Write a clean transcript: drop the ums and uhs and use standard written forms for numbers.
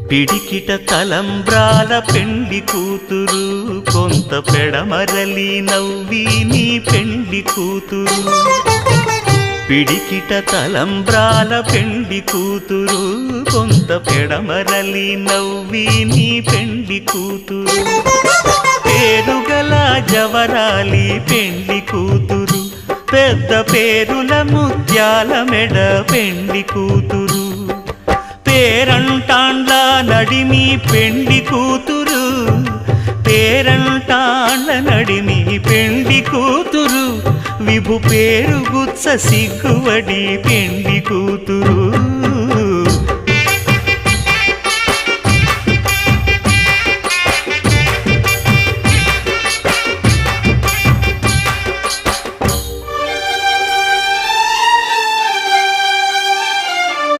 పిడికిట తలంబ్రాల పెండ్లి కూతురు కొంత పెడమరలి నవ్వి నీ పెండ్లి కూతురు పిడికిట తలంబ్రాల పెండ్లి కూతురు కొంత పెడమరలి నవ్వి నీ పెండ్లి కూతురు పేరుగల జవరాలి పెండ్లి కూతురు పెద్ద పేరుల ముత్యాల మెడ పెండ్లి కూతురు పేరంటాండ్ల నడిమి పెండ్లి కూతురు పేరంటాండ్ల నడిమి పెండ్లి కూతురు విభు పేరు గుత్స సిగ్గువడి పెండ్లి కూతురు